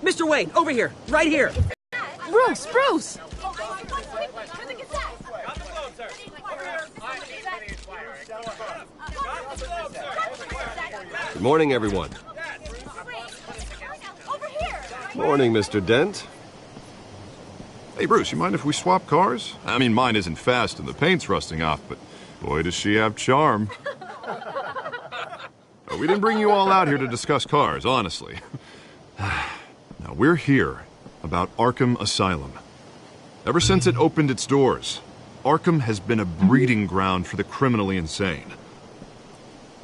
Mr. Wayne, over here, right here. Bruce, Bruce! Good morning, everyone. Morning, Mr. Dent. Hey, Bruce, you mind if we swap cars? I mean, mine isn't fast and the paint's rusting off, but boy, does she have charm. We didn't bring you all out here to discuss cars, honestly. Now, we're here about Arkham Asylum. Ever since it opened its doors, Arkham has been a breeding ground for the criminally insane.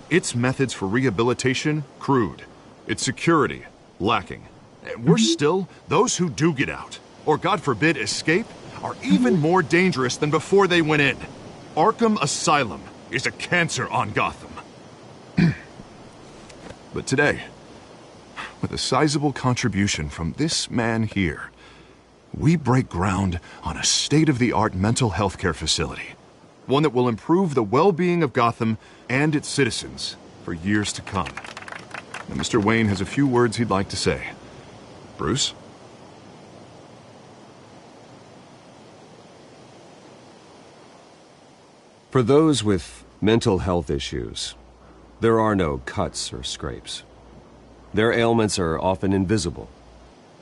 Its methods for rehabilitation, crude. Its security, lacking. And worse still, those who do get out, or God forbid escape, are even more dangerous than before they went in. Arkham Asylum is a cancer on Gotham. But today, with a sizable contribution from this man here, we break ground on a state-of-the-art mental health care facility. One that will improve the well-being of Gotham and its citizens for years to come. Now, Mr. Wayne has a few words he'd like to say. Bruce? For those with mental health issues, there are no cuts or scrapes. Their ailments are often invisible,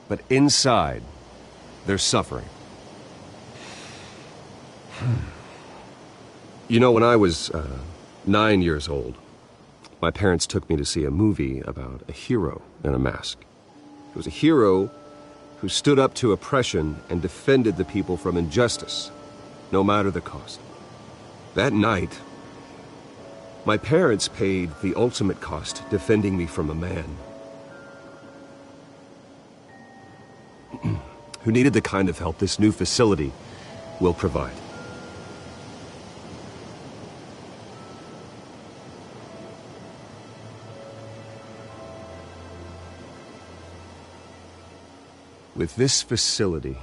but inside, they're suffering. You know, when I was 9 years old, my parents took me to see a movie about a hero in a mask. It was a hero who stood up to oppression and defended the people from injustice, no matter the cost. That night, my parents paid the ultimate cost defending me from a man who needed the kind of help this new facility will provide. With this facility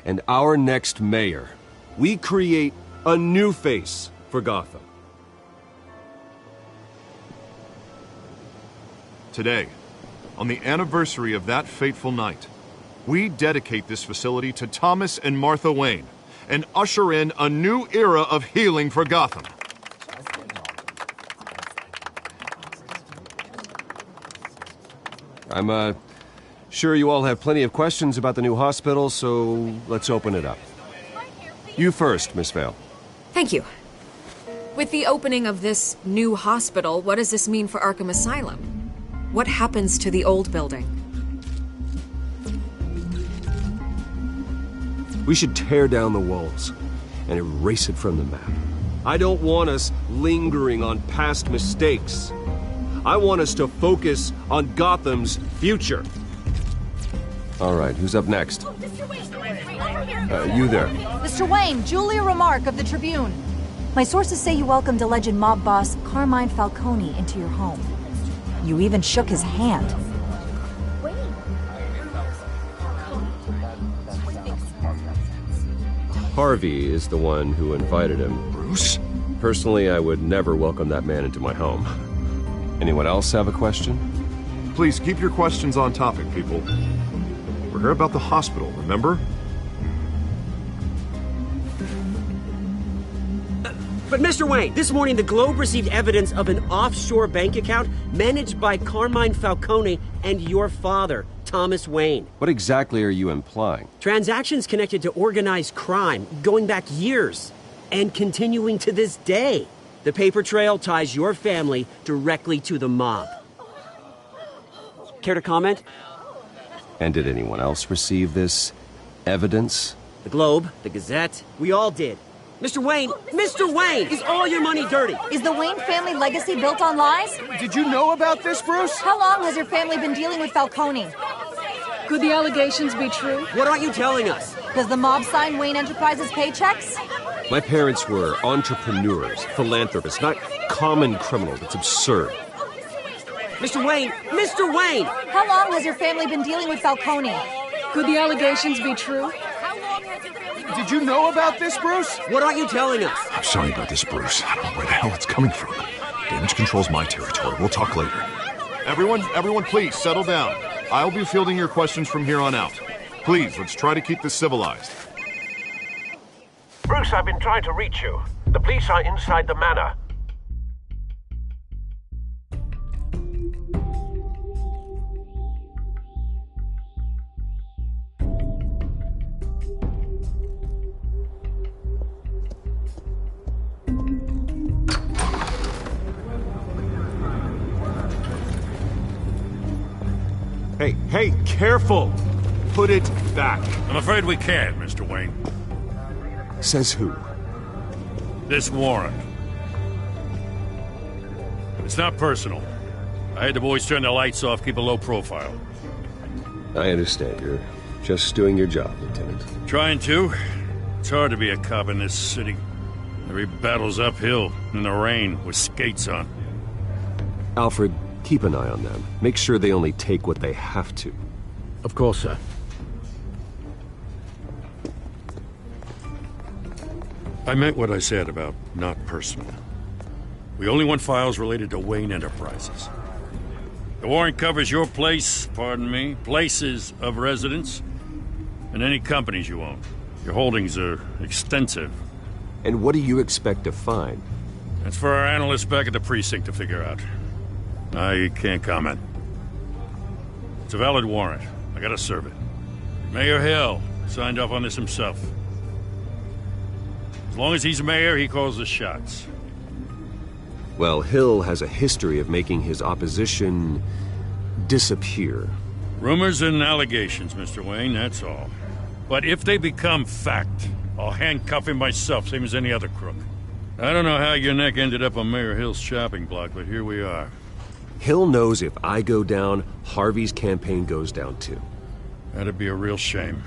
and our next mayor, we create a new face for Gotham. Today, on the anniversary of that fateful night, we dedicate this facility to Thomas and Martha Wayne and usher in a new era of healing for Gotham. I'm sure you all have plenty of questions about the new hospital, so let's open it up. You first, Miss Vale. Thank you. With the opening of this new hospital, what does this mean for Arkham Asylum? What happens to the old building? We should tear down the walls and erase it from the map. I don't want us lingering on past mistakes. I want us to focus on Gotham's future. All right, who's up next? You there. Mr. Wayne, Julia Remark of the Tribune. My sources say you welcomed alleged mob boss Carmine Falcone into your home. You even shook his hand. Harvey is the one who invited him. Bruce? Personally, I would never welcome that man into my home. Anyone else have a question? Please keep your questions on topic, people. We're here about the hospital, remember? But Mr. Wayne, this morning the Globe received evidence of an offshore bank account managed by Carmine Falcone and your father, Thomas Wayne. What exactly are you implying? Transactions connected to organized crime going back years and continuing to this day. The paper trail ties your family directly to the mob. Care to comment? And did anyone else receive this evidence? The Globe, the Gazette, we all did. Mr. Wayne, is all your money dirty? Is the Wayne family legacy built on lies? Did you know about this, Bruce? How long has your family been dealing with Falcone? Could the allegations be true? What aren't you telling us? Does the mob sign Wayne Enterprises paychecks? My parents were entrepreneurs, philanthropists, not common criminals. It's absurd. Mr. Wayne! Mr. Wayne! How long has your family been dealing with Falcone? Could the allegations be true? Did you know about this, Bruce? What are you telling us? I'm sorry about this, Bruce. I don't know where the hell it's coming from. Damage control's my territory. We'll talk later. Everyone, please settle down. I'll be fielding your questions from here on out. Please, let's try to keep this civilized. Bruce, I've been trying to reach you. The police are inside the manor. Hey, careful! Put it back. I'm afraid we can't, Mr. Wayne. Says who? This warrant. It's not personal. I had the boys turn the lights off, keep a low profile. I understand. You're just doing your job, Lieutenant. Trying to. It's hard to be a cop in this city. Every battle's uphill, in the rain, with skates on. Alfred, keep an eye on them. Make sure they only take what they have to. Of course, sir. I meant what I said about not personal. We only want files related to Wayne Enterprises. The warrant covers your place, pardon me, places of residence, and any companies you own. Your holdings are extensive. And what do you expect to find? That's for our analysts back at the precinct to figure out. I can't comment. It's a valid warrant. I gotta serve it. Mayor Hill signed off on this himself. As long as he's mayor, he calls the shots. Well, Hill has a history of making his opposition disappear. Rumors and allegations, Mr. Wayne, that's all. But if they become fact, I'll handcuff him myself, same as any other crook. I don't know how your neck ended up on Mayor Hill's shopping block, but here we are. Hill knows if I go down, Harvey's campaign goes down too. That'd be a real shame.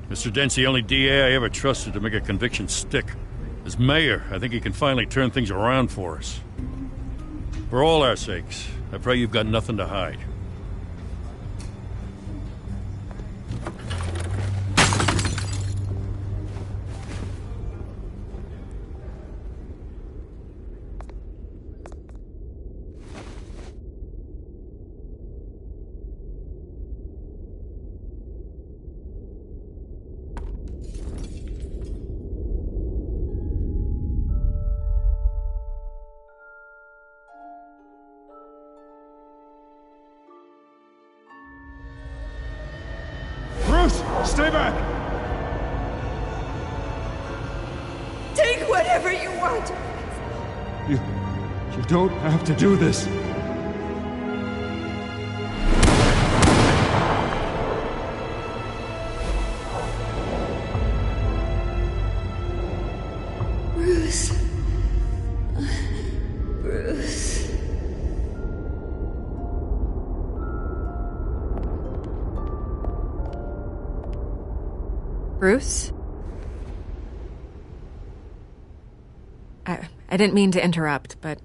Mr. Dent's the only DA I ever trusted to make a conviction stick. As mayor, I think he can finally turn things around for us. For all our sakes, I pray you've got nothing to hide. Stay back! Take whatever you want! You don't have to do this. Bruce. Bruce. Bruce? I didn't mean to interrupt, but...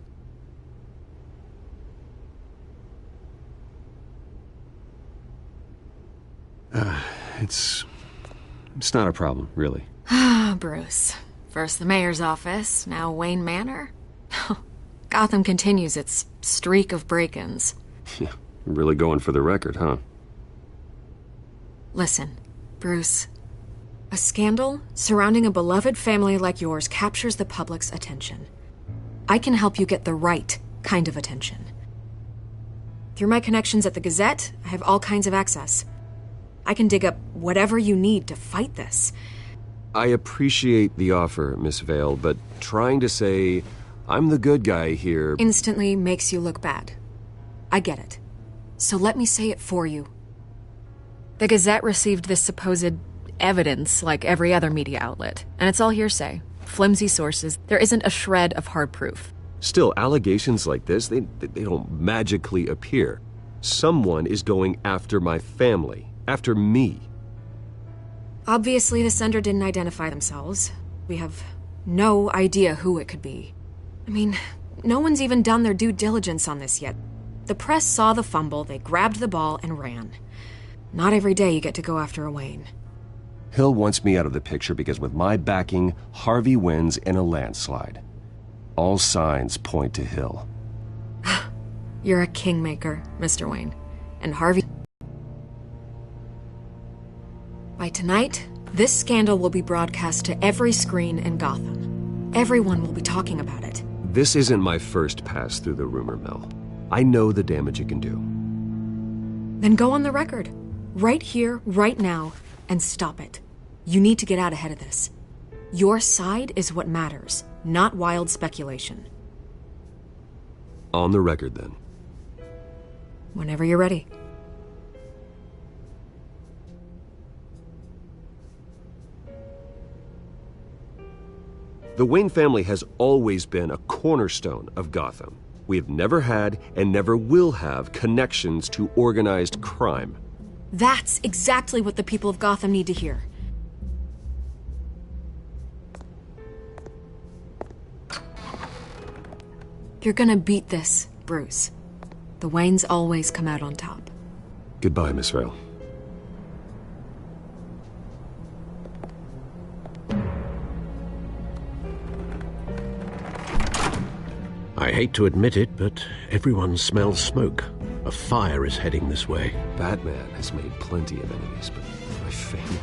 It's not a problem, really. Ah, Bruce. First the mayor's office, now Wayne Manor. Gotham continues its streak of break-ins. Yeah, really going for the record, huh? Listen, Bruce. A scandal surrounding a beloved family like yours captures the public's attention. I can help you get the right kind of attention. Through my connections at the Gazette, I have all kinds of access. I can dig up whatever you need to fight this. I appreciate the offer, Miss Vale, but trying to say I'm the good guy here... instantly makes you look bad. I get it. So let me say it for you. The Gazette received this supposed evidence like every other media outlet, and it's all hearsay. Flimsy sources. There isn't a shred of hard proof. Still, allegations like this, they don't magically appear. Someone is going after my family. After me. Obviously, the sender didn't identify themselves. We have no idea who it could be. I mean, no one's even done their due diligence on this yet. The press saw the fumble, they grabbed the ball and ran. Not every day you get to go after a Wayne. Hill wants me out of the picture because with my backing, Harvey wins in a landslide. All signs point to Hill. You're a kingmaker, Mr. Wayne. And Harvey... By tonight, this scandal will be broadcast to every screen in Gotham. Everyone will be talking about it. This isn't my first pass through the rumor mill. I know the damage it can do. Then go on the record. Right here, right now, and stop it. You need to get out ahead of this. Your side is what matters, not wild speculation. On the record, then. Whenever you're ready. The Wayne family has always been a cornerstone of Gotham. We have never had and never will have connections to organized crime. That's exactly what the people of Gotham need to hear. You're gonna beat this, Bruce. The Waynes always come out on top. Goodbye, Miss Vale. I hate to admit it, but everyone smells smoke. A fire is heading this way. Batman has made plenty of enemies, but my family...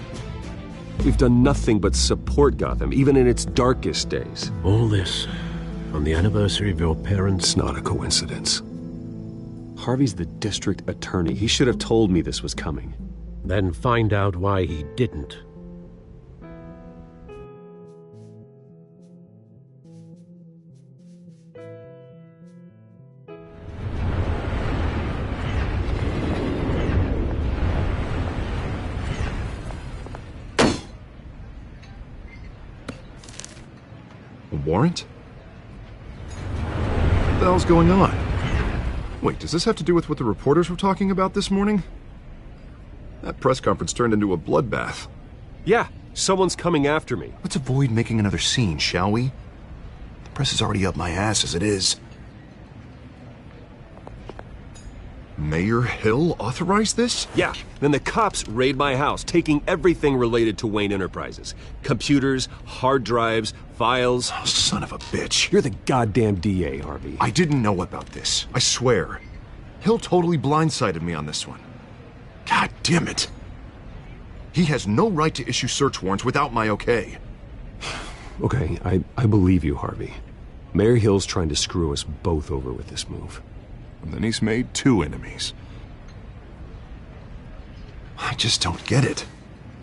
We've done nothing but support Gotham, even in its darkest days. All this on the anniversary of your parents'... It's not a coincidence. Harvey's the district attorney. He should have told me this was coming. Then find out why he didn't. Warrant? What the hell's going on? Wait, does this have to do with what the reporters were talking about this morning? That press conference turned into a bloodbath. Yeah, someone's coming after me. Let's avoid making another scene, shall we? The press is already up my ass as it is. Mayor Hill authorized this? Yeah, then the cops raid my house, taking everything related to Wayne Enterprises. Computers, hard drives, files. Oh, son of a bitch. You're the goddamn DA, Harvey. I didn't know about this. I swear. Hill totally blindsided me on this one. God damn it. He has no right to issue search warrants without my okay. Okay, I believe you, Harvey. Mayor Hill's trying to screw us both over with this move. And then he's made 2 enemies. I just don't get it.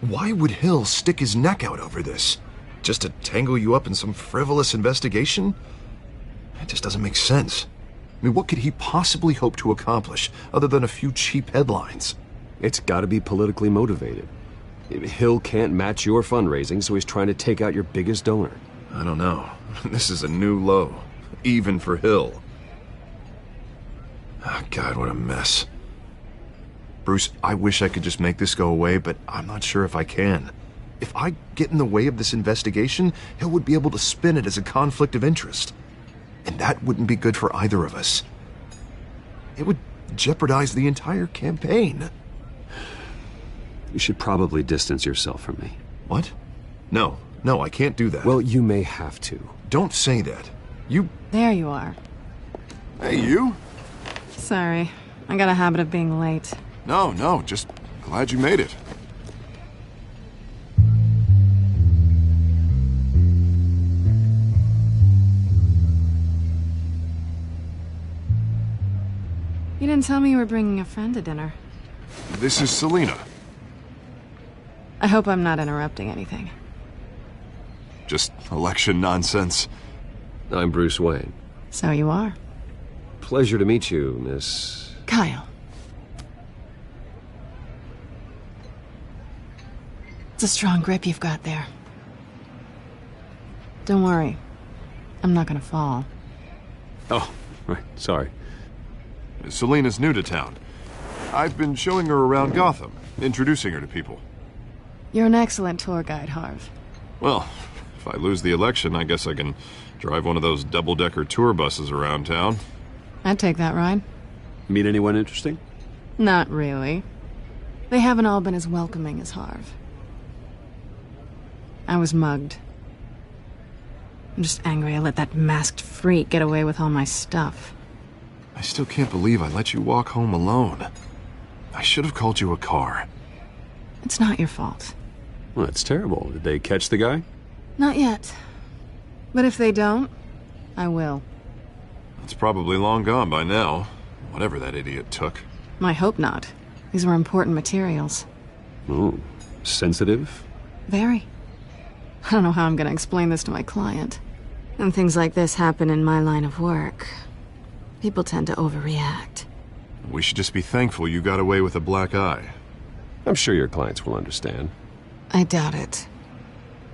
Why would Hill stick his neck out over this? Just to tangle you up in some frivolous investigation? It just doesn't make sense. I mean, what could he possibly hope to accomplish other than a few cheap headlines? It's gotta be politically motivated. Hill can't match your fundraising, so he's trying to take out your biggest donor. I don't know. This is a new low. Even for Hill. Oh, God, what a mess. Bruce, I wish I could just make this go away, but I'm not sure if I can. If I get in the way of this investigation, Hill would be able to spin it as a conflict of interest. And that wouldn't be good for either of us. It would jeopardize the entire campaign. You should probably distance yourself from me. What? No, I can't do that. Well, you may have to. Don't say that. You... There you are. Hey, you? Sorry. I got a habit of being late. No, just glad you made it. You didn't tell me you were bringing a friend to dinner. This is Selina. I hope I'm not interrupting anything. Just election nonsense. I'm Bruce Wayne. So you are. Pleasure to meet you, Miss... Kyle. It's a strong grip you've got there. Don't worry. I'm not gonna fall. Oh, right, sorry. Selina's new to town. I've been showing her around Gotham, introducing her to people. You're an excellent tour guide, Harv. Well, if I lose the election, I guess I can drive one of those double-decker tour buses around town. I'd take that ride. Meet anyone interesting? Not really. They haven't all been as welcoming as Harv. I was mugged. I'm just angry I let that masked freak get away with all my stuff. I still can't believe I let you walk home alone. I should have called you a car. It's not your fault. Well, that's terrible. Did they catch the guy? Not yet. But if they don't, I will. It's probably long gone by now, whatever that idiot took. I hope not. These were important materials. Ooh, sensitive? Very. I don't know how I'm gonna explain this to my client. When things like this happen in my line of work, people tend to overreact. We should just be thankful you got away with a black eye. I'm sure your clients will understand. I doubt it.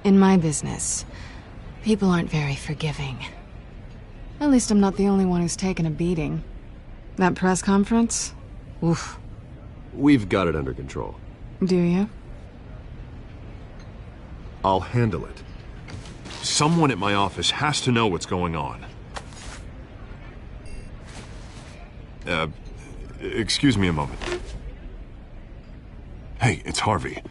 In my business, people aren't very forgiving. At least I'm not the only one who's taken a beating. That press conference? Oof. We've got it under control. Do you? I'll handle it. Someone at my office has to know what's going on. Excuse me a moment. Hey, it's Harvey.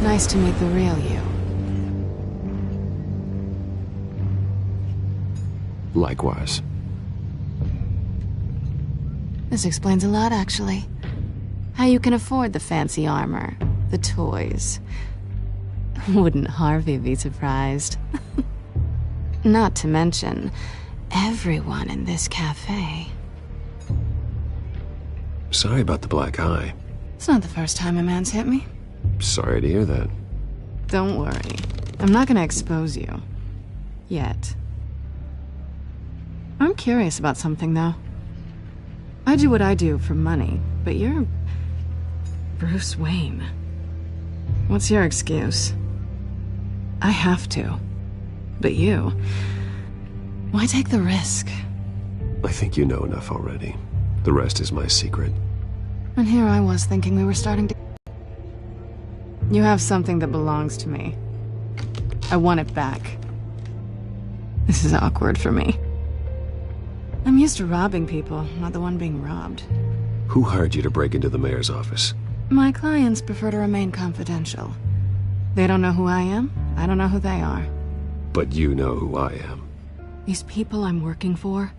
Nice to meet the real you. Likewise. This explains a lot, actually. How you can afford the fancy armor, the toys. Wouldn't Harvey be surprised? Not to mention, everyone in this cafe. Sorry about the black eye. It's not the first time a man's hit me. Sorry to hear that. Don't worry. I'm not gonna expose you. Yet. I'm curious about something, though. I do what I do for money, but you're Bruce Wayne. What's your excuse? I have to. But you... why take the risk? I think you know enough already. The rest is my secret. And here I was thinking we were starting to... You have something that belongs to me. I want it back. This is awkward for me. I'm used to robbing people, not the one being robbed. Who hired you to break into the mayor's office? My clients prefer to remain confidential. They don't know who I am, I don't know who they are. But you know who I am. These people I'm working for,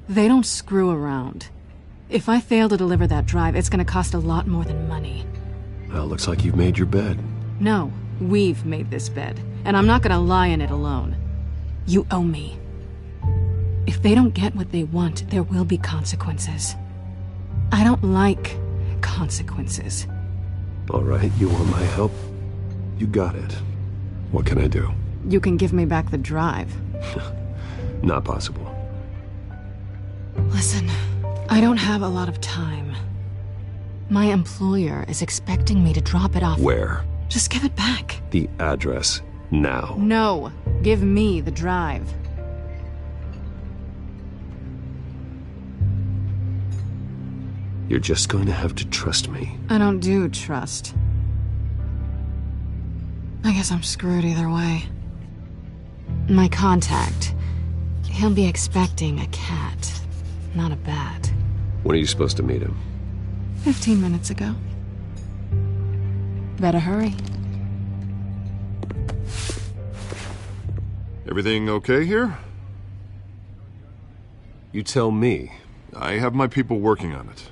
they don't screw around. If I fail to deliver that drive, it's gonna cost a lot more than money. Well, looks like you've made your bed. No, we've made this bed, and I'm not gonna lie in it alone. You owe me. If they don't get what they want, there will be consequences. I don't like consequences. All right, you want my help? You got it. What can I do? You can give me back the drive. Not possible. Listen, I don't have a lot of time. My employer is expecting me to drop it off. Where? Just give it back. The address, now. No, give me the drive. You're just going to have to trust me. I don't do trust. I guess I'm screwed either way. My contact, he'll be expecting a cat, not a bat. When are you supposed to meet him? 15 minutes ago. Better hurry. Everything okay here? You tell me. I have my people working on it.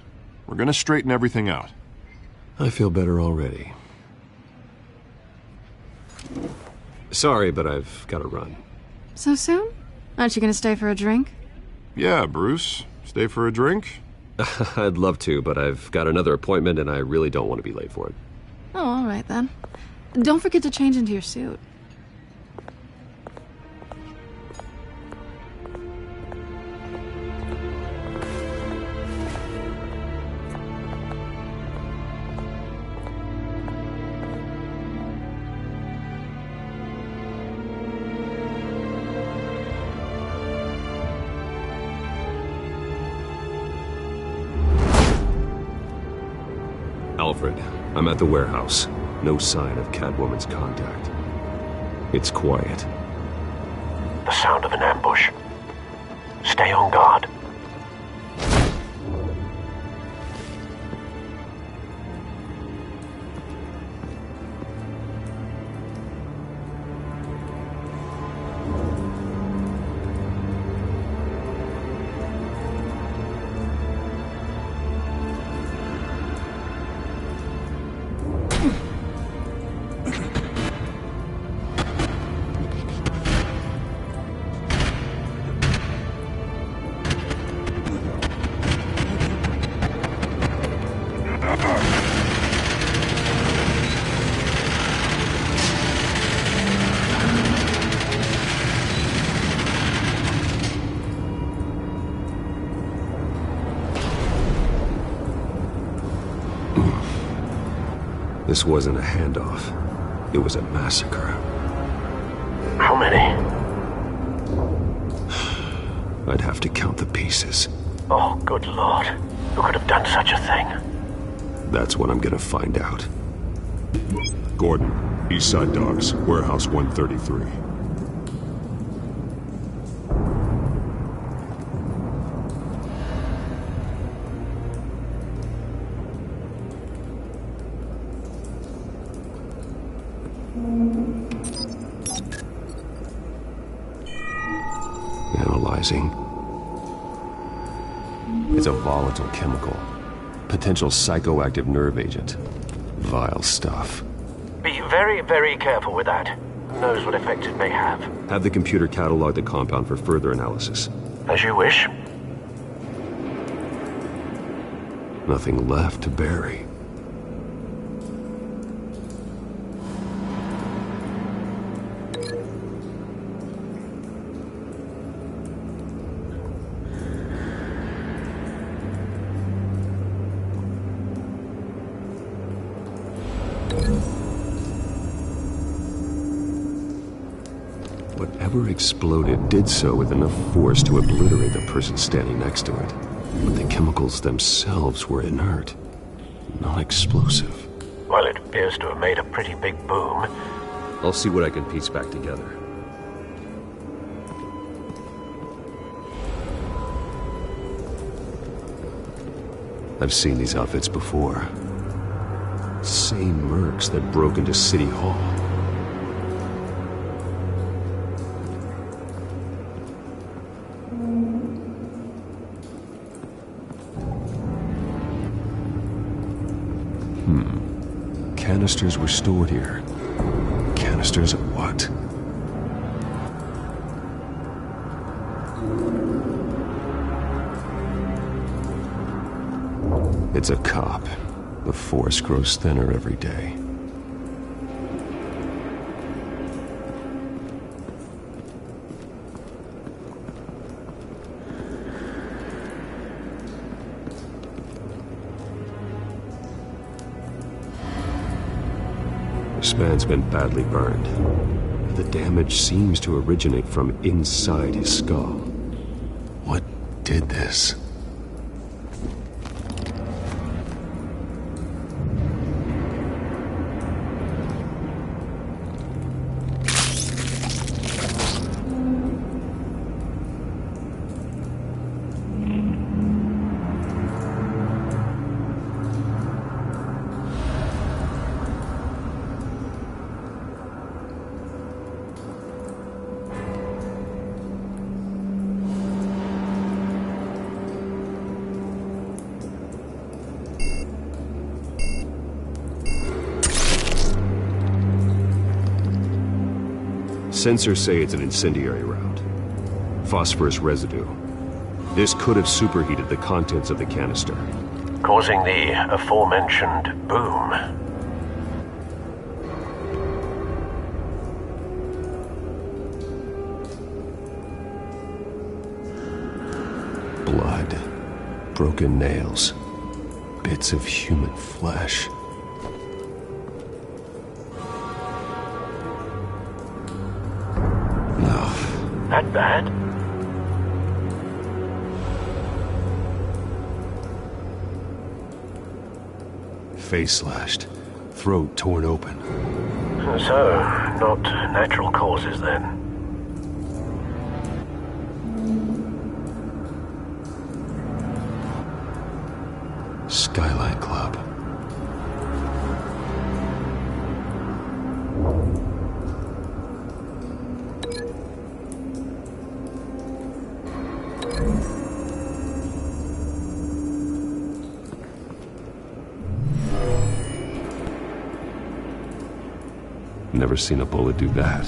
We're gonna straighten everything out. I feel better already. Sorry, but I've got to run. So soon? Aren't you gonna stay for a drink? Yeah, Bruce. Stay for a drink? I'd love to, but I've got another appointment and I really don't want to be late for it. Oh, all right then. Don't forget to change into your suit. Alfred, I'm at the warehouse. No sign of Catwoman's contact. It's quiet. The sound of an ambush. Stay on guard. This wasn't a handoff. It was a massacre. How many? I'd have to count the pieces. Oh, good lord. Who could have done such a thing? That's what I'm gonna find out. Gordon, Eastside Docks, Warehouse 133. Analyzing. It's a volatile chemical. Potential psychoactive nerve agent. Vile stuff. Be very, very careful with that. Who knows what effect it may have. Have the computer catalog the compound for further analysis. As you wish. Nothing left to bury. Whatever exploded did so with enough force to obliterate the person standing next to it. But the chemicals themselves were inert, not explosive. Well, it appears to have made a pretty big boom. I'll see what I can piece back together. I've seen these outfits before. Same mercs that broke into City Hall. Canisters were stored here. Canisters of what? It's a cop. The force grows thinner every day. This man's been badly burned. The damage seems to originate from inside his skull. What did this? Sensors say it's an incendiary round. Phosphorus residue. This could have superheated the contents of the canister, causing the aforementioned boom. Blood. Broken nails. Bits of human flesh. That bad? face slashed, throat torn open. So, not natural causes then? Skylight Club. Never seen a bullet do that.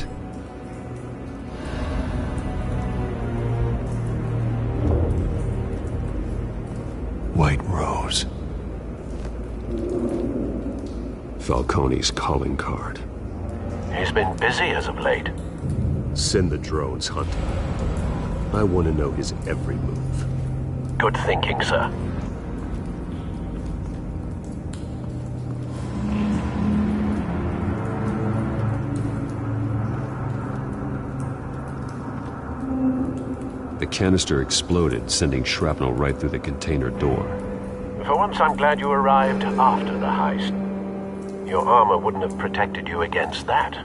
White Rose. Falcone's calling card. He's been busy as of late. Send the drones hunting. I want to know his every move. Good thinking, sir. The canister exploded, sending shrapnel right through the container door. For once, I'm glad you arrived after the heist. Your armor wouldn't have protected you against that.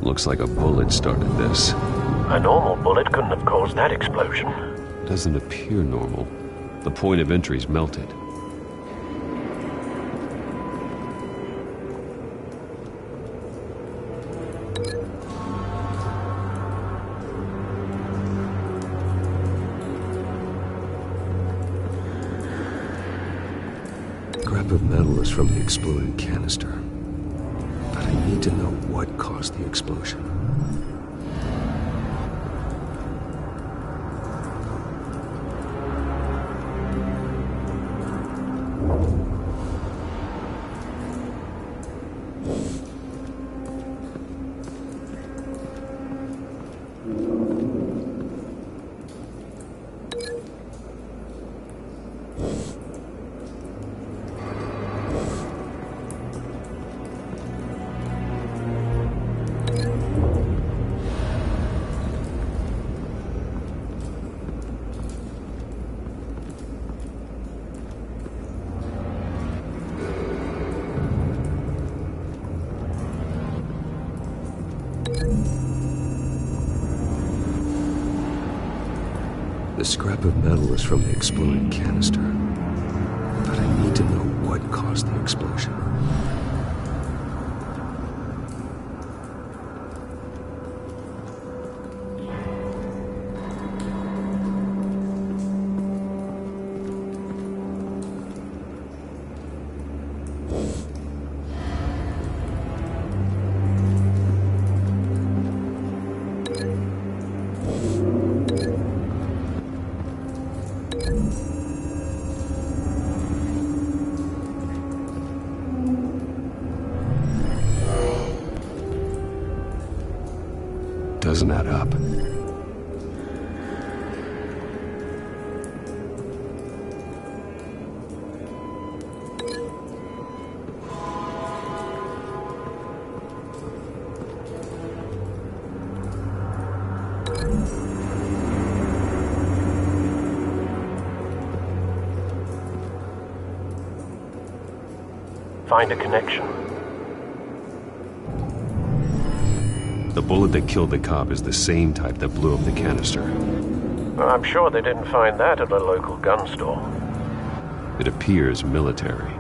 Looks like a bullet started this. A normal bullet couldn't have caused that explosion. Doesn't appear normal. The point of entry's melted. Scrap of metal is from the exploded canister. But I need to know what caused the explosion. The scrap of metal is from the exploded canister. But I need to know what caused the explosion. Doesn't add up. Find a connection. The bullet that killed the cop is the same type that blew up the canister. Well, I'm sure they didn't find that at a local gun store. It appears military.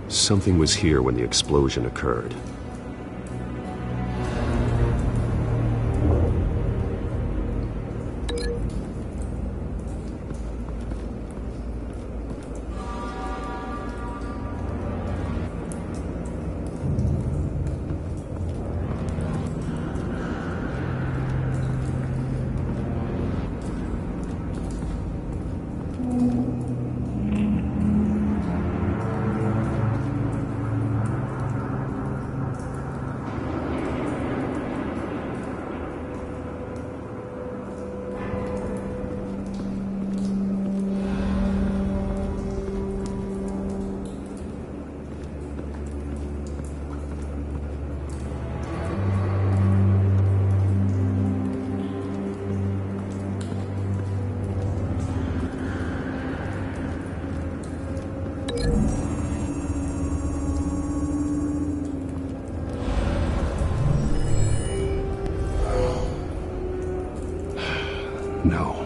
Something was here when the explosion occurred. No.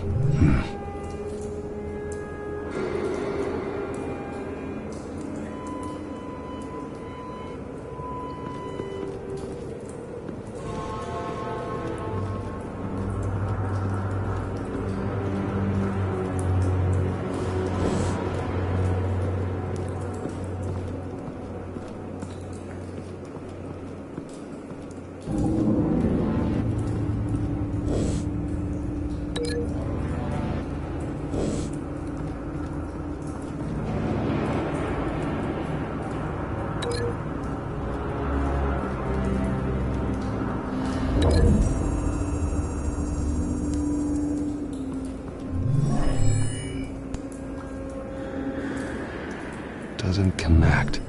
Doesn't connect.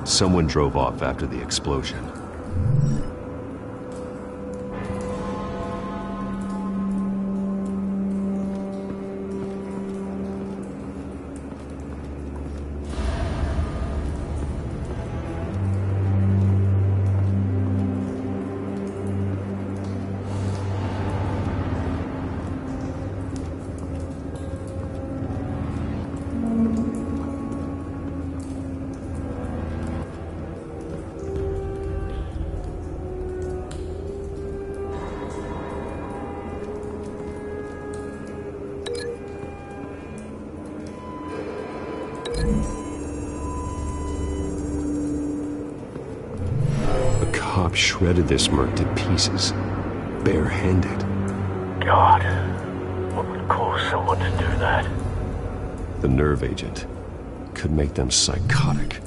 Someone drove off after the explosion. A cop shredded this merc to pieces, barehanded. God, what would cause someone to do that? The nerve agent could make them psychotic.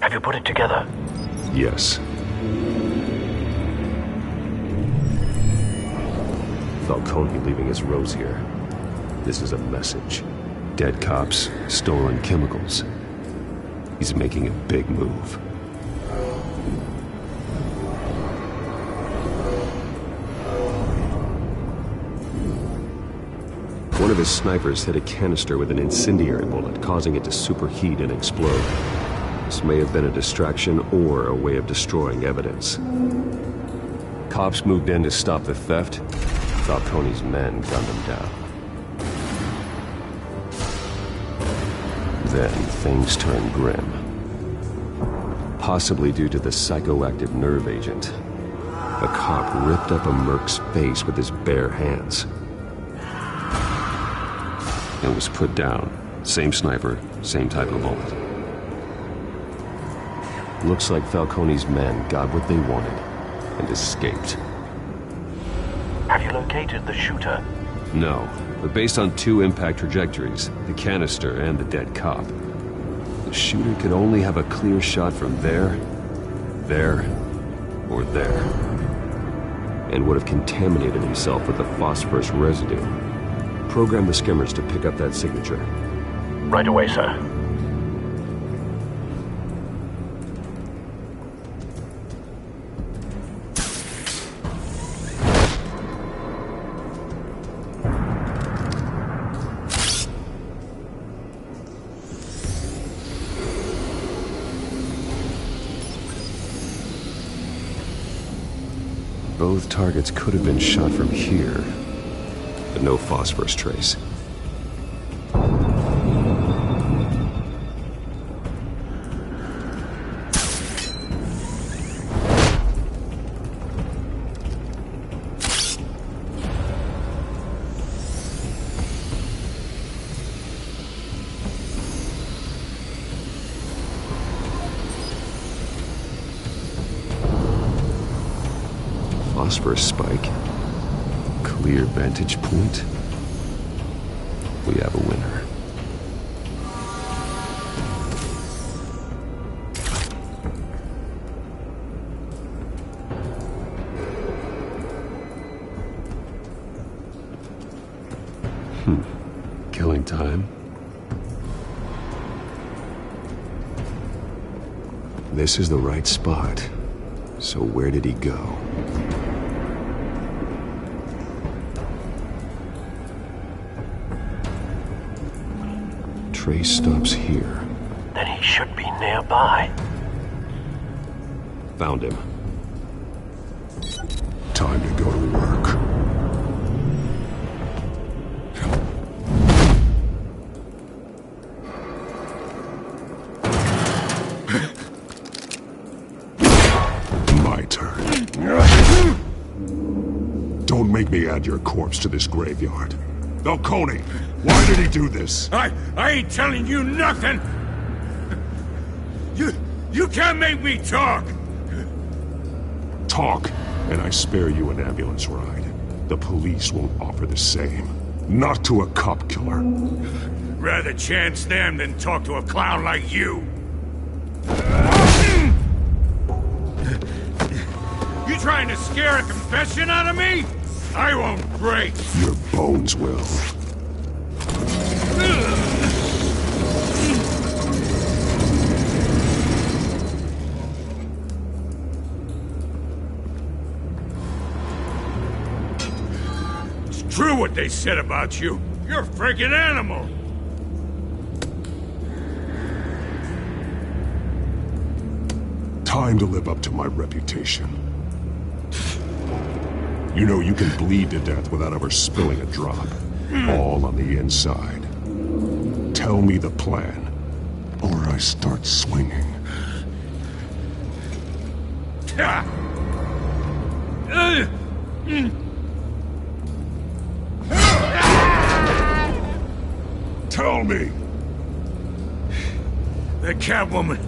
Have you put it together? Yes. Falcone leaving his rose here. This is a message. Dead cops, stolen chemicals. He's making a big move. One of his snipers hit a canister with an incendiary bullet, causing it to superheat and explode. This may have been a distraction or a way of destroying evidence. Cops moved in to stop the theft. Falcone's men gunned him down. Then things turned grim. Possibly due to the psychoactive nerve agent. A cop ripped up a merc's face with his bare hands. And was put down. Same sniper, same type of bullet. Looks like Falcone's men got what they wanted and escaped. Have you located the shooter? No, but based on two impact trajectories, the canister and the dead cop, the shooter could only have a clear shot from there, or there, and would have contaminated himself with the phosphorus residue. Program the skimmers to pick up that signature. Right away, sir. Both targets could have been shot from here, but no phosphorus trace. Phosphorus spike. Clear vantage point. We have a winner. killing time. This is the right spot. So where did he go? Trace stops here. Then he should be nearby. Found him. Time to go to work. My turn. Don't make me add your corpse to this graveyard. Falcone, why did he do this? I ain't telling you nothing! You can't make me talk! Talk, and I spare you an ambulance ride. The police won't offer the same. Not to a cop killer. Rather chance them than talk to a clown like you. You trying to scare a confession out of me? I won't break. Your bones will. It's true what they said about you. You're a freaking animal. Time to live up to my reputation. You know you can bleed to death without ever spilling a drop. All on the inside. Tell me the plan, or I start swinging. Tell me! The Catwoman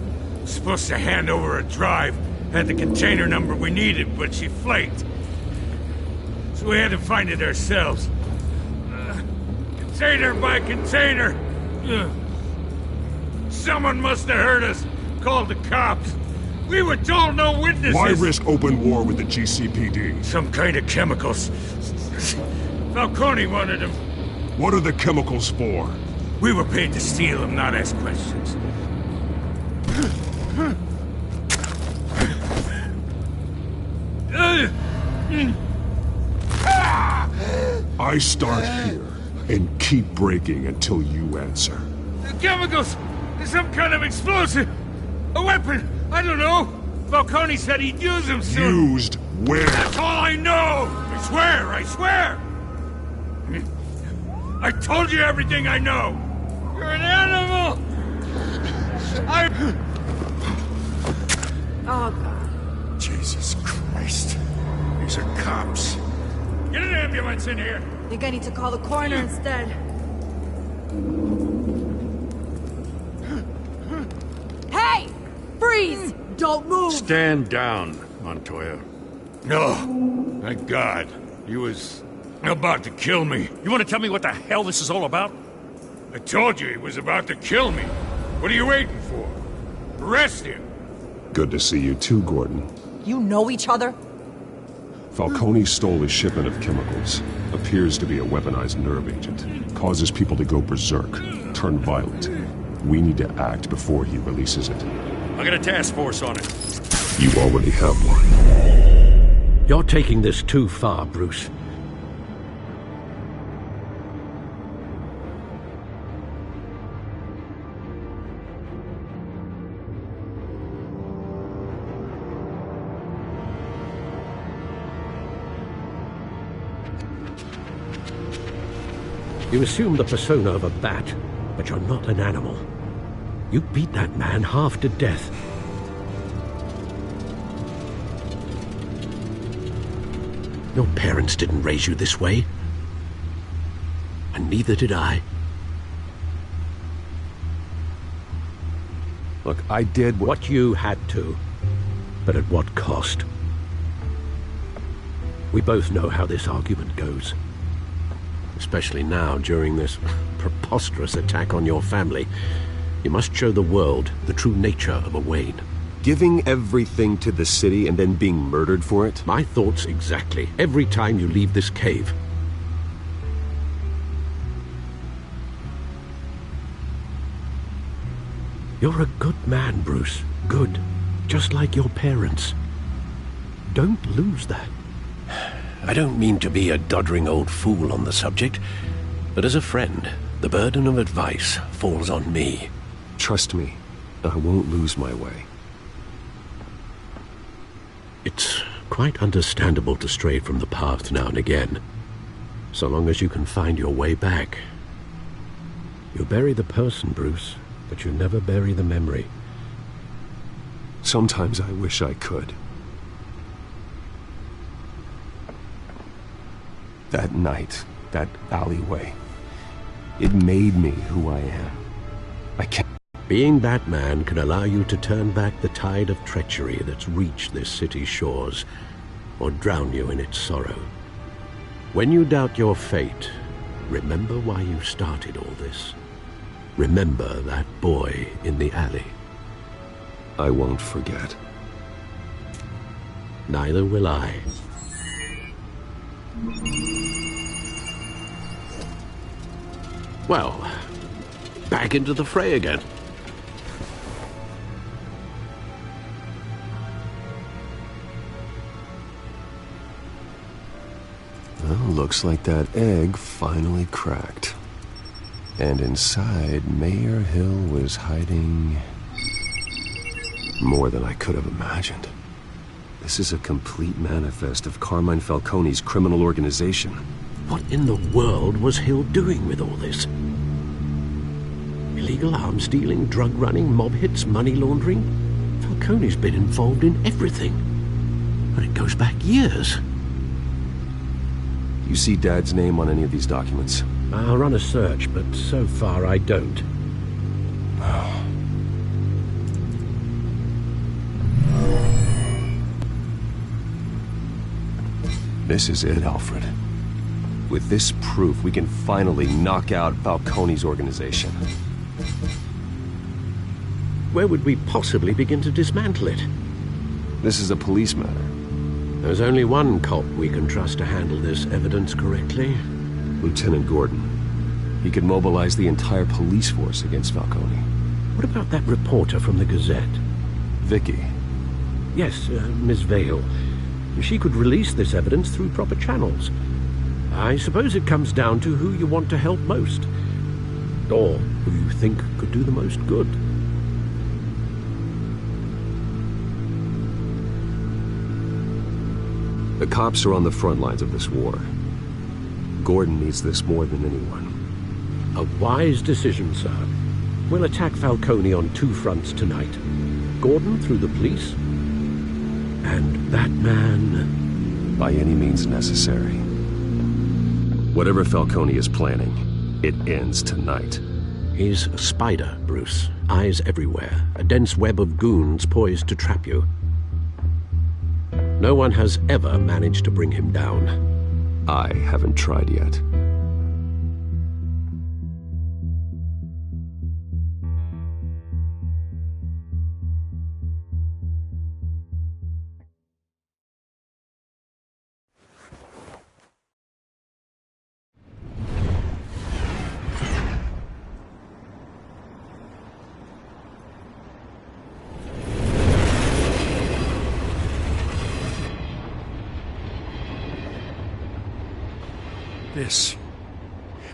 was supposed to hand over a drive, had the container number we needed, but she flaked. So we had to find it ourselves. Container by container. Someone must have heard us, called the cops. We were told no witnesses. Why risk open war with the GCPD? Some kind of chemicals. Falcone wanted them. What are the chemicals for? We were paid to steal them, not ask questions. I start here and keep breaking until you answer. The chemicals! Some kind of explosive! A weapon! I don't know! Falcone said he'd use them soon! Used where? That's all I know! I swear! I told you everything I know! You're an animal! Oh, God. Jesus Christ. These are cops. Get an ambulance in here! I think I need to call the coroner instead. Hey! Freeze! Don't move! Stand down, Montoya. No. Thank God. He was about to kill me. You want to tell me what the hell this is all about? I told you he was about to kill me. What are you waiting for? Arrest him! Good to see you too, Gordon. You know each other? Falcone stole a shipment of chemicals. Appears to be a weaponized nerve agent. Causes people to go berserk, turn violent. We need to act before he releases it. I got a task force on it. You already have one. You're taking this too far, Bruce. You assume the persona of a bat, but you're not an animal. You beat that man half to death. Your parents didn't raise you this way. And neither did I. Look, I did what you had to, but at what cost? We both know how this argument goes. Especially now, during this preposterous attack on your family. You must show the world the true nature of a Wayne. Giving everything to the city and then being murdered for it? My thoughts exactly. Every time you leave this cave. You're a good man, Bruce. Good. Just like your parents. Don't lose that. I don't mean to be a doddering old fool on the subject, but as a friend, the burden of advice falls on me. Trust me, I won't lose my way. It's quite understandable to stray from the path now and again, so long as you can find your way back. You bury the person, Bruce, but you never bury the memory. Sometimes I wish I could. That night, that alleyway, it made me who I am. I can't... Being Batman can allow you to turn back the tide of treachery that's reached this city's shores, or drown you in its sorrow. When you doubt your fate, remember why you started all this. Remember that boy in the alley. I won't forget. Neither will I. Well, back into the fray again. Well, looks like that egg finally cracked. And inside, Mayor Hill was hiding more than I could have imagined. This is a complete manifest of Carmine Falcone's criminal organization. What in the world was Hill doing with all this? Illegal arms dealing, drug running, mob hits, money laundering? Falcone's been involved in everything. But it goes back years. You see Dad's name on any of these documents? I'll run a search, but so far I don't. This is it, Alfred. With this proof, we can finally knock out Falcone's organization. Where would we possibly begin to dismantle it? This is a police matter. There's only one cop we can trust to handle this evidence correctly. Lieutenant Gordon. He could mobilize the entire police force against Falcone. What about that reporter from the Gazette? Vicky. Yes, Miss Vale. She could release this evidence through proper channels. I suppose it comes down to who you want to help most. Or who you think could do the most good. The cops are on the front lines of this war. Gordon needs this more than anyone. A wise decision, sir. We'll attack Falcone on two fronts tonight. Gordon through the police, and Batman... by any means necessary. Whatever Falcone is planning, it ends tonight. He's a spider, Bruce. Eyes everywhere. A dense web of goons poised to trap you. No one has ever managed to bring him down. I haven't tried yet.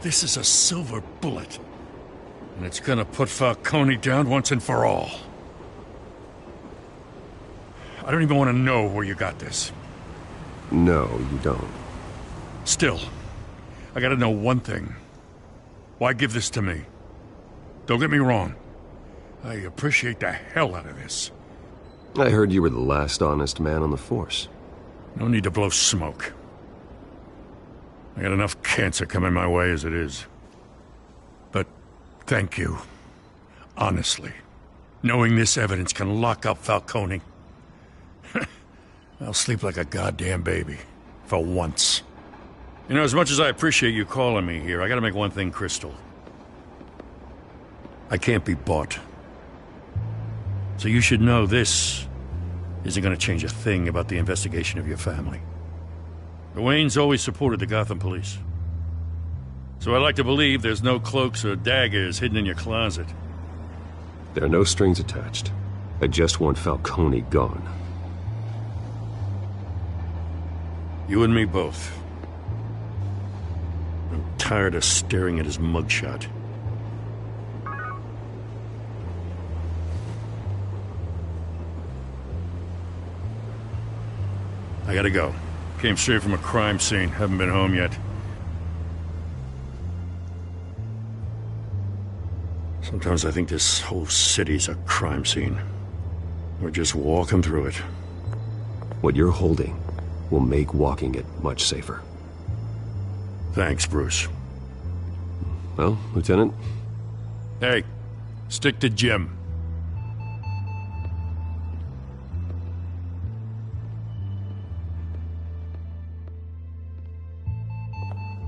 This is a silver bullet. And it's gonna put Falcone down once and for all. I don't even want to know where you got this. No, you don't. Still, I gotta know one thing. Why give this to me? Don't get me wrong. I appreciate the hell out of this. I heard you were the last honest man on the force. No need to blow smoke. I got enough cancer coming my way as it is. But thank you. Honestly. Knowing this evidence can lock up Falcone. I'll sleep like a goddamn baby. For once. You know, as much as I appreciate you calling me here, I gotta make one thing crystal. I can't be bought. So you should know this isn't gonna change a thing about the investigation of your family. The Waynes always supported the Gotham police. So I like to believe there's no cloaks or daggers hidden in your closet. There are no strings attached. I just want Falcone gone. You and me both. I'm tired of staring at his mugshot. I gotta go. Came straight from a crime scene. Haven't been home yet. Sometimes I think this whole city's a crime scene. We're just walking through it. What you're holding will make walking it much safer. Thanks, Bruce. Well, Lieutenant? Hey, stick to Jim.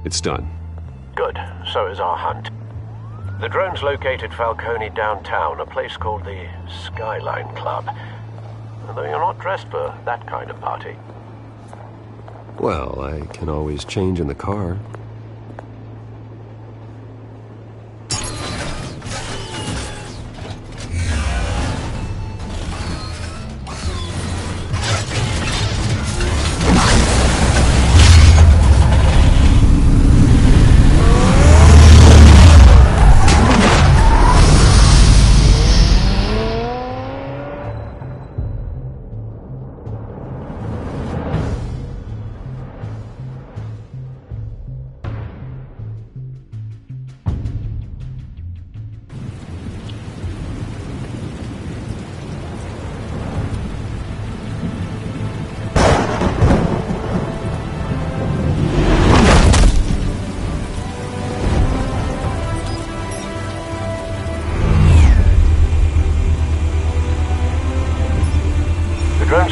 It's done. Good. So is our hunt. The drone's located Falcone downtown, a place called the Skyline Club. Although you're not dressed for that kind of party. Well, I can always change in the car.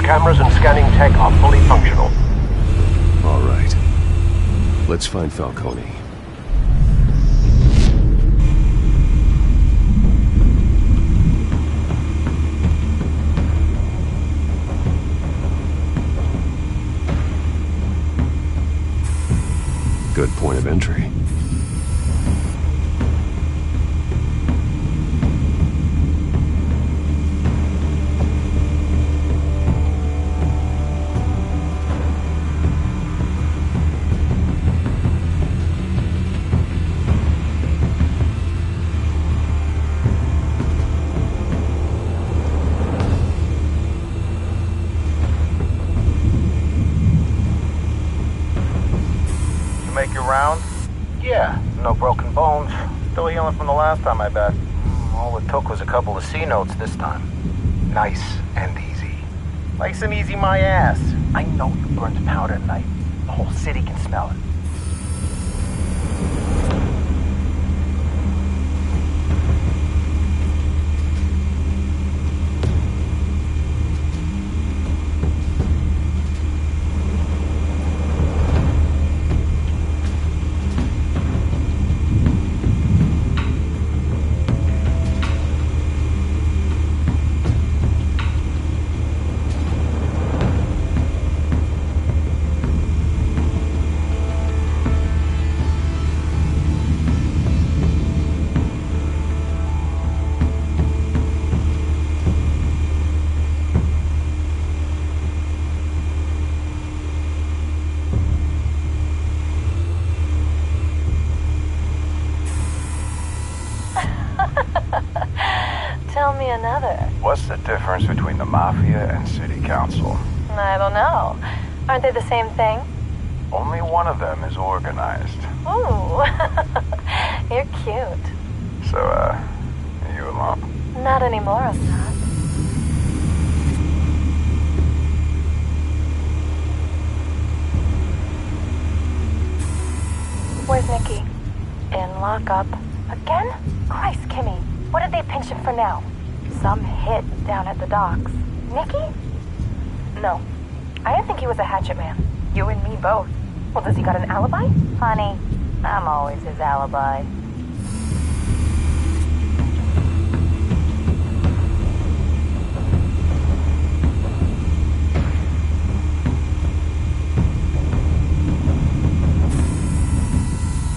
Cameras and scanning tech are fully functional. All right. Let's find Falcone. Good point of entry. Yeah, no broken bones. Still healing from the last time, I bet. All it took was a couple of C notes this time. Nice and easy. Nice and easy my ass. I know you burned powder at night. The whole city can smell it. Tell me another. What's the difference between the Mafia and City Council? I don't know. Aren't they the same thing? Only one of them is organized. Ooh. You're cute. So, are you alone? Not anymore, I'm not. Where's Nikki? In lockup. Again? Christ, Kimmy. What did they pinch him for now? Some hit down at the docks. Nikki? No. I didn't think he was a hatchet man. You and me both. Well, does he got an alibi? Honey, I'm always his alibi.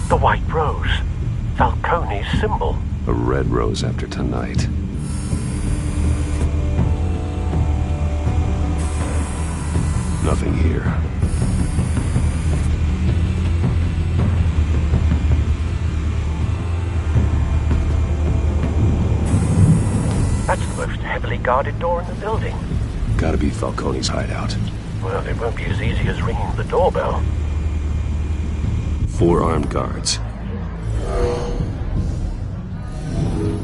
The white rose. Falcone's symbol. A red rose after tonight. Nothing here. That's the most heavily guarded door in the building. Gotta be Falcone's hideout. Well, it won't be as easy as ringing the doorbell. 4 armed guards.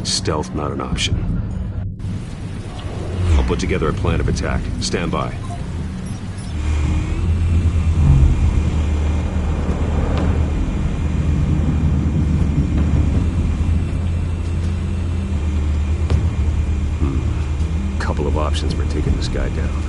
Stealth not an option. I'll put together a plan of attack. Stand by. Couple of options for taking this guy down.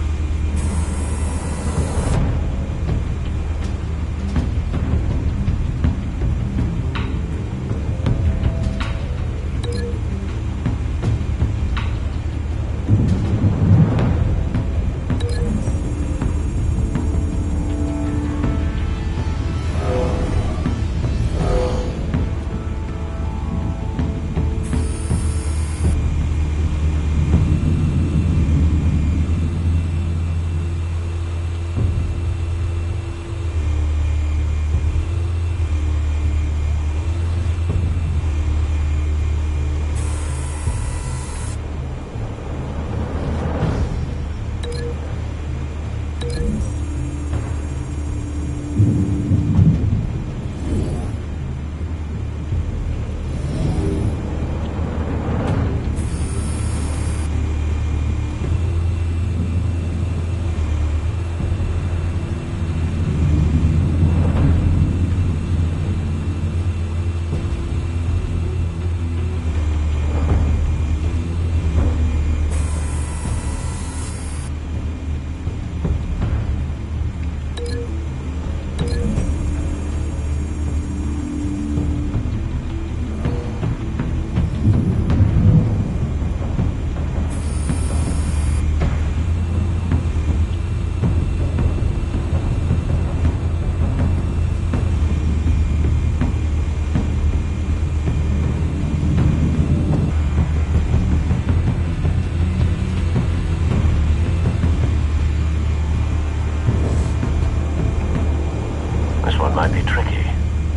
Might be tricky.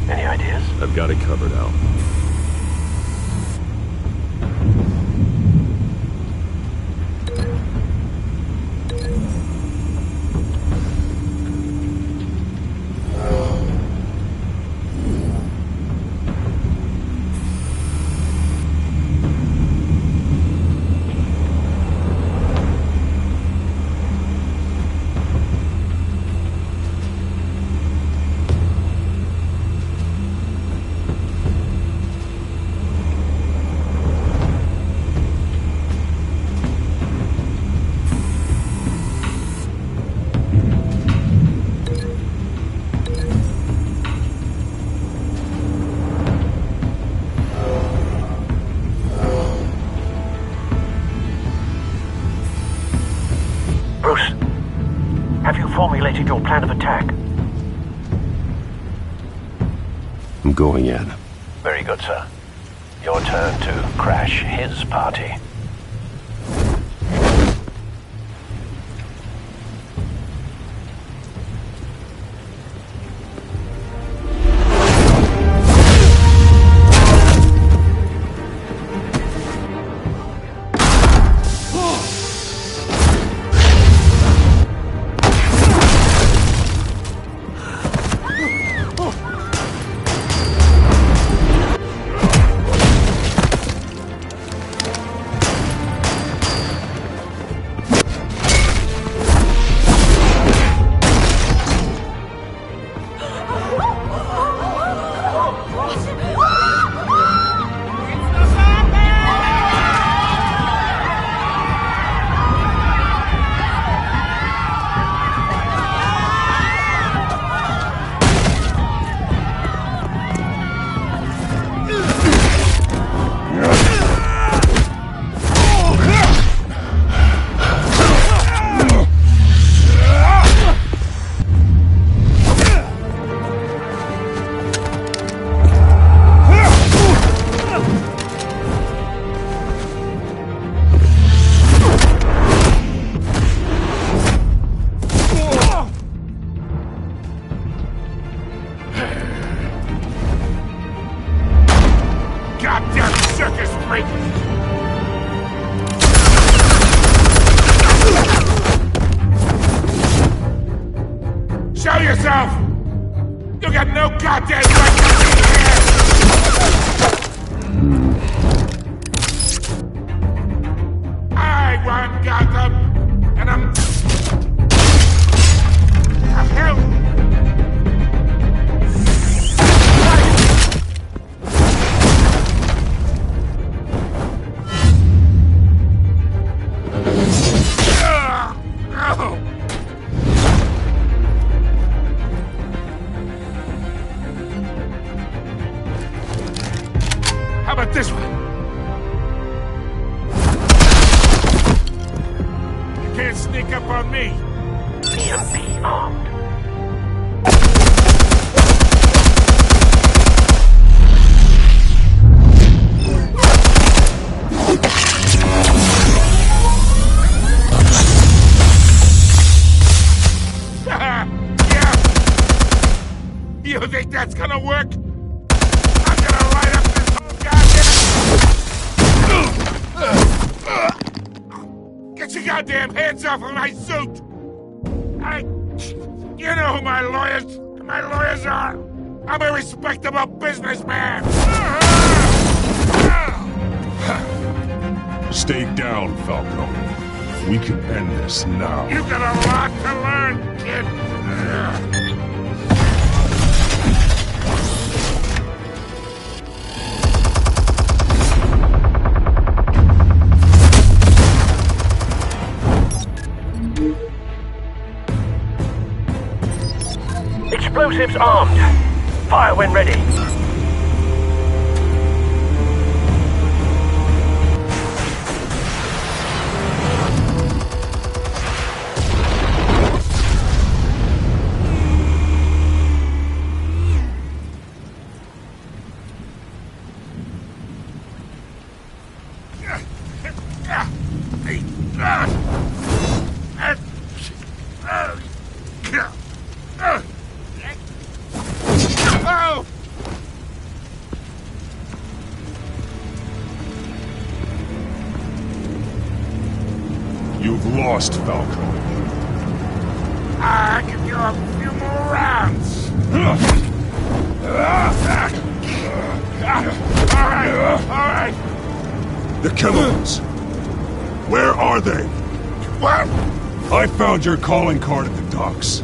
Any ideas? I've got it covered, Al. Formulated your plan of attack. I'm going in. Very good, sir. Your turn to crash his party. me! Show yourself! You got no goddamn right to be here! I run Gotham, and I'm here. How about this one? You can't sneak up on me. EMP armed. Yeah. You think that's gonna work? I'm gonna light up this whole goddamn... Get your goddamn hands off of my suit! You know who my lawyers are! I'm a respectable businessman! Stay down, Falcone. We can end this now. You got a lot to learn, kid! Explosives armed. Fire when ready. You've lost, Falcone. I can go a few more rounds. All right. The chemicals. Where are they? What? I found your calling card at the docks.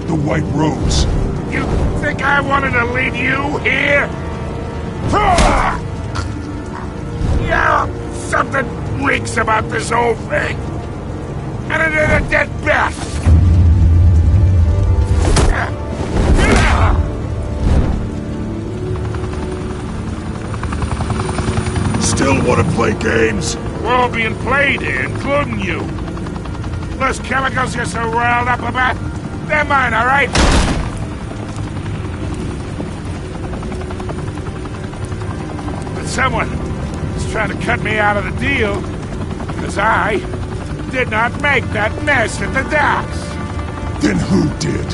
The White Rose. You think I wanted to leave you here? Yeah, something reeks about this whole thing. And it is a dead bat. Still want to play games? We're all being played here, including you. Those chemicals you're so riled up about, they're mine, all right? But someone is trying to cut me out of the deal, because I did not make that mess at the docks. Then who did?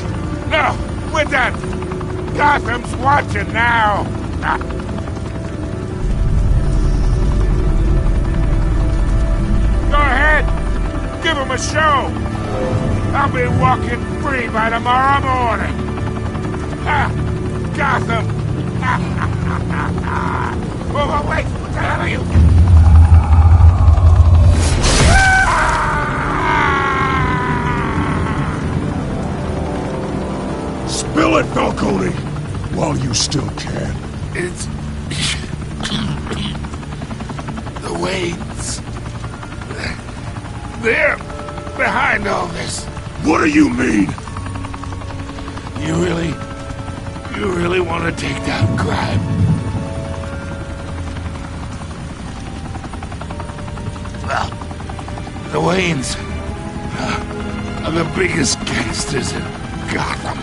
No, we're done. Gotham's watching now. Go ahead. Give him a show. I'll be walking free by tomorrow morning. Gotham. Oh, wait. What the hell are you? Spill it, Falcone, while you still can. It's... the Waynes. They're behind all this. What do you mean? You really want to take down crime? Well, the Waynes are the biggest gangsters in Gotham.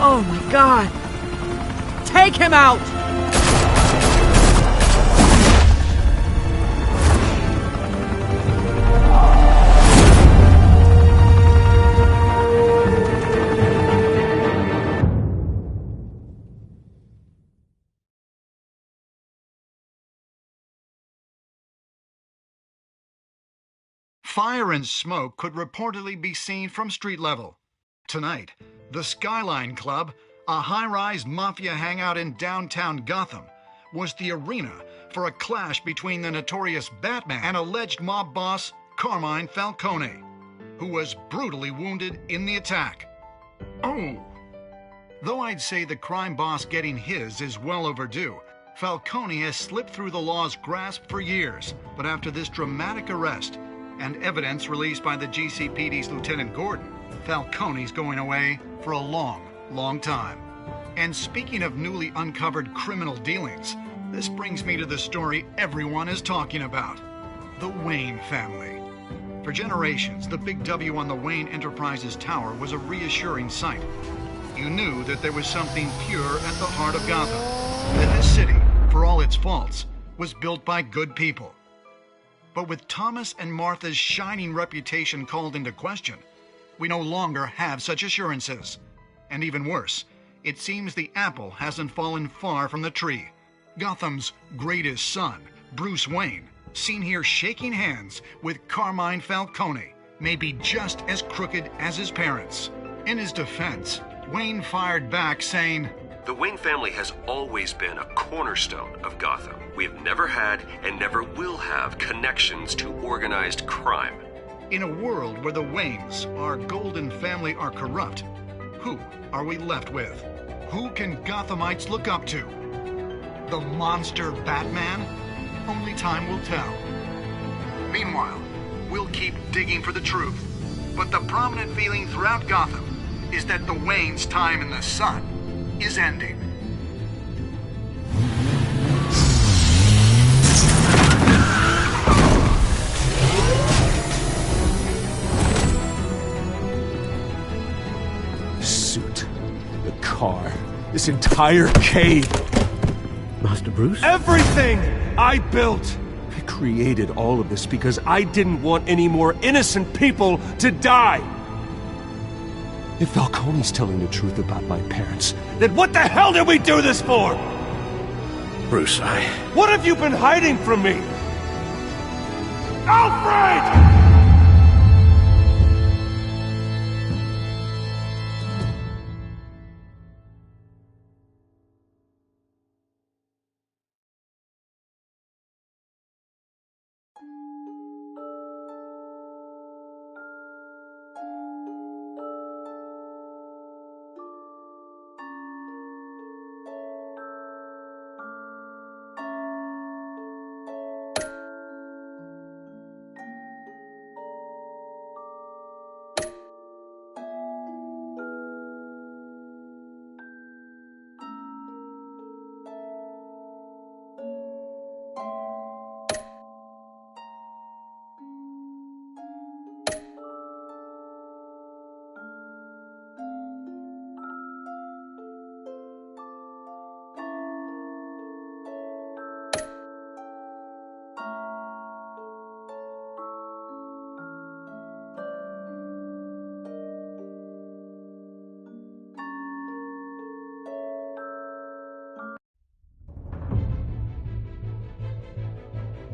Oh my God! Take him out! Fire and smoke could reportedly be seen from street level. Tonight, the Skyline Club, a high-rise mafia hangout in downtown Gotham, was the arena for a clash between the notorious Batman and alleged mob boss Carmine Falcone, who was brutally wounded in the attack. Oh! Though I'd say the crime boss getting his is well overdue, Falcone has slipped through the law's grasp for years, but after this dramatic arrest and evidence released by the GCPD's Lieutenant Gordon, Falcone's going away for a long, long time. And speaking of newly uncovered criminal dealings, this brings me to the story everyone is talking about: the Wayne family. For generations, the big W on the Wayne Enterprises Tower was a reassuring sight. You knew that there was something pure at the heart of Gotham, that this city, for all its faults, was built by good people. But with Thomas and Martha's shining reputation called into question, we no longer have such assurances. And even worse, it seems the apple hasn't fallen far from the tree. Gotham's greatest son, Bruce Wayne, seen here shaking hands with Carmine Falcone, may be just as crooked as his parents. In his defense, Wayne fired back saying, "The Wayne family has always been a cornerstone of Gotham. We have never had and never will have connections to organized crime." In a world where the Waynes, our golden family, are corrupt, who are we left with? Who can Gothamites look up to? The monster Batman? Only time will tell. Meanwhile, we'll keep digging for the truth. But the prominent feeling throughout Gotham is that the Waynes' time in the sun is ending. The suit, the car, this entire cave. Master Bruce? Everything I built! I created all of this because I didn't want any more innocent people to die! If Falcone's telling the truth about my parents, then what the hell did we do this for? Bruce, What have you been hiding from me? Alfred!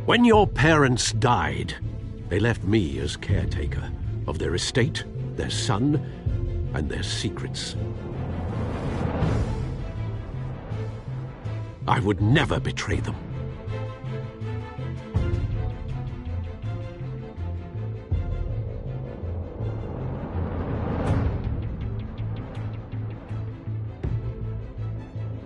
When your parents died, they left me as caretaker of their estate, their son, and their secrets. I would never betray them.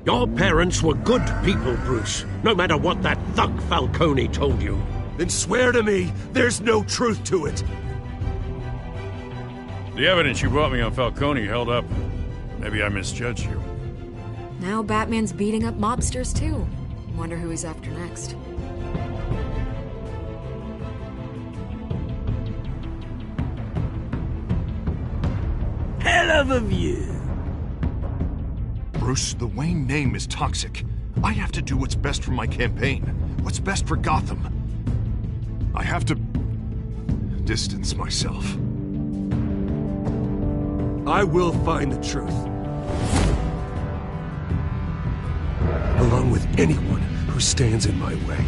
Your parents were good people, Bruce, no matter what that thug Falcone told you. Then swear to me there's no truth to it. The evidence you brought me on Falcone held up. Maybe I misjudged you. Now Batman's beating up mobsters, too. Wonder who he's after next. Hell of a view. Bruce, the Wayne name is toxic. I have to do what's best for my campaign. What's best for Gotham. I have to distance myself. I will find the truth. Along with anyone who stands in my way.